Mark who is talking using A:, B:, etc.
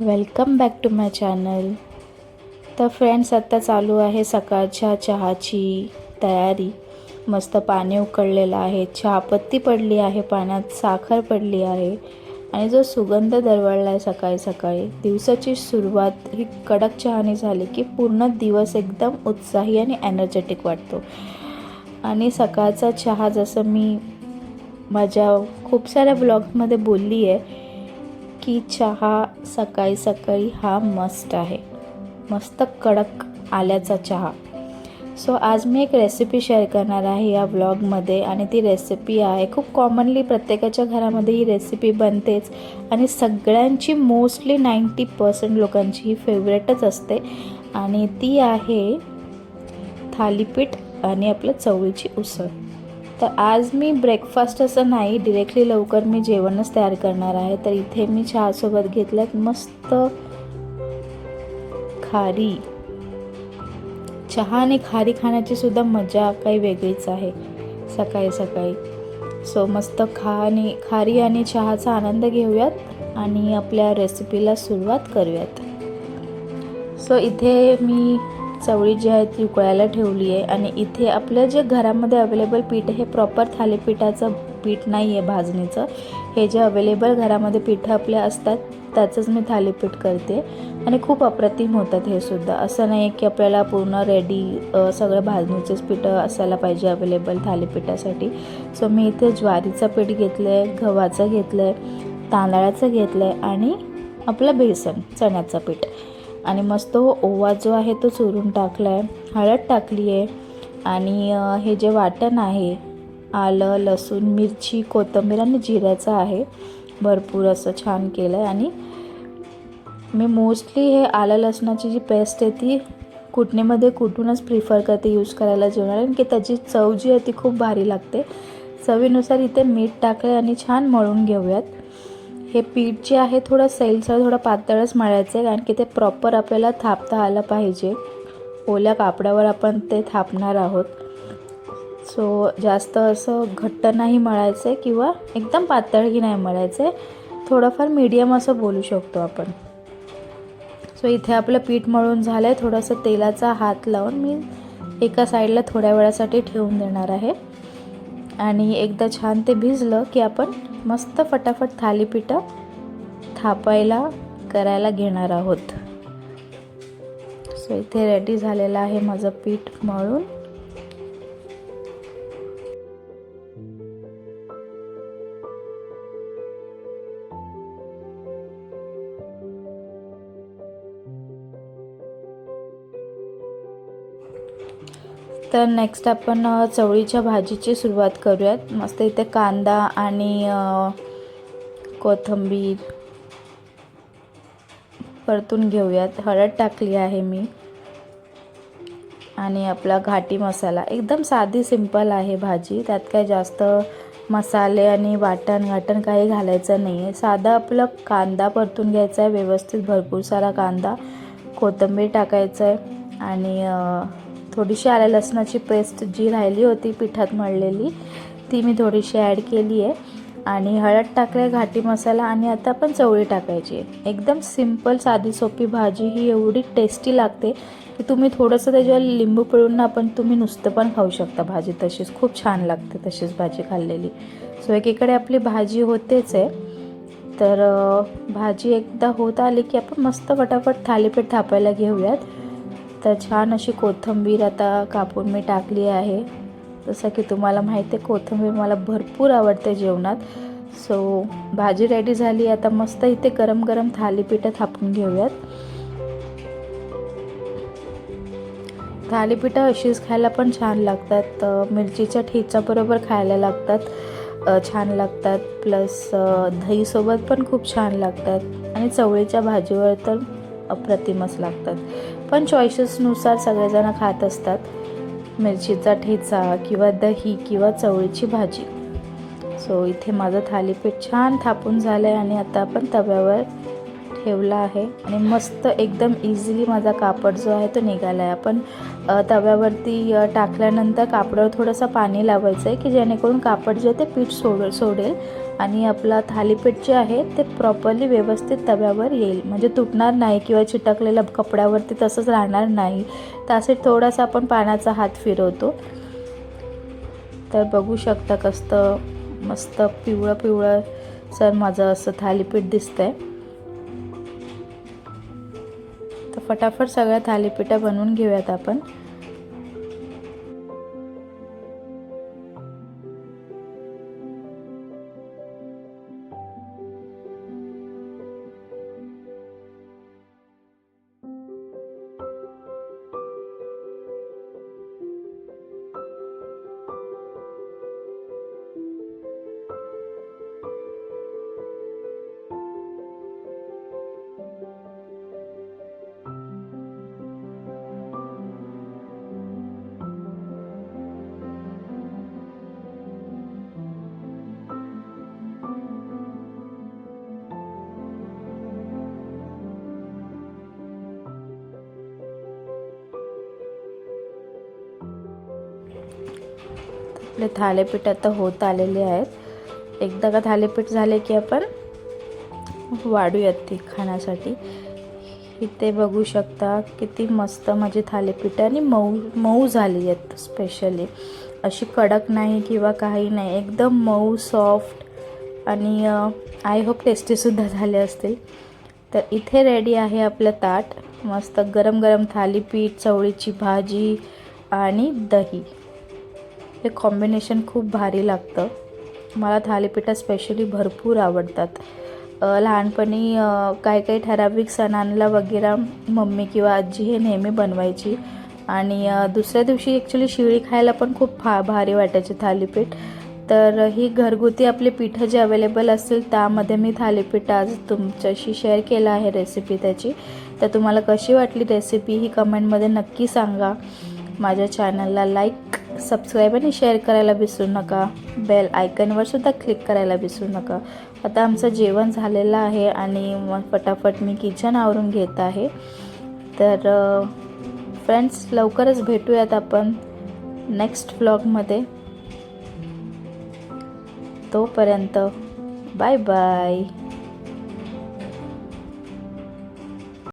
A: Welcome back to my channel. तर friends, आता चालू आहे सकाळच्या चहाची तयारी। मस्त पाणी उकळलेलं आहे, चहापत्ती पडली आहे, पाण्यात साखर पडली आहे आणि जो सुगंध दरवळला आहे सकाळी सकाळी, दिवसाची सुरुवात ही कडक चहाने झाली की पूर्ण दिवस एकदम उत्साही आणि एनर्जेटिक वाटतो। आणि सकाळचा चहा, जसं मी माझ्या खूप साऱ्या ब्लॉगमध्ये बोलली आहे की चहा सकाळी सकाळी हा मस्त आहे, मस्त कडक आल्याचा चहा। सो आज मी एक रेसिपी शेअर करणार आहे या ब्लॉगमध्ये, आणि ती रेसिपी आहे खूप कॉमनली प्रत्येकाच्या घरामध्ये ही रेसिपी बनतेच आणि सगळ्यांची मोस्टली 90% लोकांची ही फेवरेटच असते, आणि ती आहे थालीपीठ आणि आपलं चवळीची उसळ। तर आज मी ब्रेकफास्ट असं नाही, डिरेक्टली लवकर मी जेवणच तयार करणार आहे। तर इथे मी चहासोबत घेतल्यात मस्त खारी। चहा आणि खारी खाण्याची सुद्धा मजा काही वेगळीच आहे सकाळी सकाळी। सो मस्त खारी आणि चहाचा आनंद घेऊयात आणि आपल्या रेसिपीला सुरुवात करूयात। सो इथे मी चवळी जी आहे ती उकळायला ठेवली आहे, आणि इथे आपलं जे घरामध्ये अवेलेबल पीठ आहे, हे प्रॉपर थालीपीठाचं पीठ नाही आहे भाजणीचं। हे जे अवेलेबल घरामध्ये पीठं आपल्या असतात त्याचंच मी थालीपीठ करते, आणि खूप अप्रतिम होतात हे सुद्धा। असं नाही आहे की आपल्याला पूर्ण रेडी सगळं भाजणीचंच पीठं असायला पाहिजे अवेलेबल थालीपीठासाठी। सो मी इथे ज्वारीचं पीठ घेतलं आहे, गव्हाचं घेतलं आहे, तांदळाचं घेतलं आहे आणि आपलं बेसन चण्याचं पीठ, आणि मस्त ओवा जो आहे तो चुरून टाकला आहे, हळद टाकली आहे, आणि हे जे वाटण आहे आलं लसूण मिरची कोथिंबीर आणि जिऱ्याचं आहे, भरपूर असं छान केलं आहे। आणि मी मोस्टली हे आलं लसणाची जी पेस्ट आहे ती कुटणीमध्ये कुटूनच प्रिफर करते यूज करायला जेवणाला, की त्याची चव जी आहे ती खूप भारी लागते। चवीनुसार इथे मीठ टाकलं आणि छान मळून घेऊयात। हे पीठ जे आहे थोडं सैलसर थोडं पातळच मळायचं आहे, कारण की ते प्रॉपर आपल्याला थापता आलं पाहिजे। ओल्या कापडावर आपण ते थापणार आहोत। सो जास्त असं घट्ट नाही मळायचं आहे किंवा एकदम पातळही नाही मळायचं आहे, थोडंफार मीडियम असं बोलू शकतो आपण। सो इथे आपलं पीठ मळून झालं आहे। थोडंसं तेलाचा हात लावून मी एका साईडला थोड्या वेळासाठी ठेवून देणार आहे, आणि एकदा छान ते भिजलं की आपण मस्त फटाफट थालीपीठं थापायला करायला घेणार आहोत। सो इथे रेडी झालेलं आहे माझं पीठ मळून। तर नेक्स्ट आपण चवळीच्या भाजीची सुरुवात करूयात। मस्त इथे कांदा आणि कोथिंबीर परतून घेऊयात। हळद टाकली आहे मी, आणि आपला घाटी मसाला। एकदम साधी सिंपल आहे भाजी, त्यात काय जास्त मसाले आणि वाटण काही घालायचं नाही आहे। साधा आपलं कांदा परतून घ्यायचा आहे व्यवस्थित, भरपूर सारा कांदा, कोथिंबीर टाकायचं आहे, आणि थोडीशी आलं लसणाची पेस्ट जी राहिली होती पिठात मळलेली ती मी थोडीशी ॲड केली आहे, आणि हळद टाकले, घाटी मसाला, आणि आता आपण चवळी टाकायची आहे। एकदम सिंपल साधी सोपी भाजी ही एवढी टेस्टी लागते की तुम्ही थोडंसं त्याच्यावर लिंबू पिळून तुम्ही नुसतं पण खाऊ शकता भाजी, तशीच खूप छान लागते तशीच भाजी खाल्लेली। सो एकीकडे आपली भाजी होतेच आहे, तर भाजी एकदा होत आली की आपण मस्त फटाफट थालीपीठ थापायला घेऊयात। तर छान अशी कोथिंबीर आता कापून मी टाकली आहे। जसं की तुम्हाला माहिती आहे कोथिंबीर मला भरपूर आवडते जेवणात। सो भाजी रेडी झाली, आता मस्त इथे गरम गरम थालीपीठं थापून घेऊयात। थालीपीठं अशीच खायला पण छान लागतात, मिरचीच्या ठेच्याबरोबर खायला लागतात, छान लागतात, प्लस दहीसोबत पण खूप छान लागतात, आणि चवळीच्या भाजीवर तर अप्रतिमच लागतात। पण चॉईसेसनुसार सगळेजण खात असतात, मिरचीचा ठेचा किंवा दही किंवा चवळीची भाजी। सो इथे माझं थालीपीठ छान थापून झालं आहे, आणि आता आपण तव्यावर ठेवला आहे आणि मस्त एकदम इझिली माझा कापड जो आहे तो निघाला आहे. आपण तव्यावरती टाकल्यानंतर कापडावर थोडंसं पाणी लावायचं आहे की जेणेकरून कापड जे ते पीठ सोडेल आणि आपला थालीपीठ जे आहे ते प्रॉपरली व्यवस्थित तव्यावर येईल, म्हणजे तुटणार नाही किंवा चिटकलेल्या कपड्यावरती तसंच राहणार नाही. त्यासाठी थोडासा आपण पाण्याचा हात फिरवतो. तर बघू शकता कसं मस्त पिवळं पिवळं सर माझं असं थालीपीठ दिसतंय. तर फटाफट सगळ्या थालीपीठा बनवून घेऊयात आपण. आपले थालीपीठ आता होत आलेले आहेत. एकदा का थालीपीठ झाले की आपण वाढूयात ती खाण्यासाठी. इथे बघू शकता किती मस्त माझी थालीपीठ आणि मऊ मऊ झाली आहेत. स्पेशली अशी कडक नाही किंवा काही नाही, एकदम मऊ सॉफ्ट आणि आय होप टेस्टीसुद्धा झाले असतील. तर इथे रेडी आहे आपलं ताट. मस्त गरम गरम थालीपीठ, चवळीची भाजी आणि दही. हे कॉम्बिनेशन खूप भारी लागतं. मला थालीपीठं स्पेशली भरपूर आवडतात. लहानपणी काही काही ठराविक सणांना वगैरे मम्मी किंवा आजी हे नेहमी बनवायची आणि दुसऱ्या दिवशी ॲक्च्युली शिळी खायला पण खूप भारी वाटायचे थालीपीठ. तर ही घरगुती आपली पिठं जे अवेलेबल असतील त्यामध्ये मी थालीपीठ आज तुमच्याशी शेअर केलं आहे रेसिपी त्याची. तर तुम्हाला कशी वाटली रेसिपी ही कमेंटमध्ये नक्की सांगा. माझ्या चॅनलला लाईक, सबस्क्राईब आणि शेअर करायला विसरू नका. बेल आयकॉनवर सुद्धा क्लिक करायला विसरू नका. आता आमचं जेवण झालेलं आहे आणि मग फटाफट मी किचन आवरून घेत आहे. तर फ्रेंड्स, लवकरच भेटूयात आपण नेक्स्ट व्लॉगमध्ये. तोपर्यंत बाय बाय.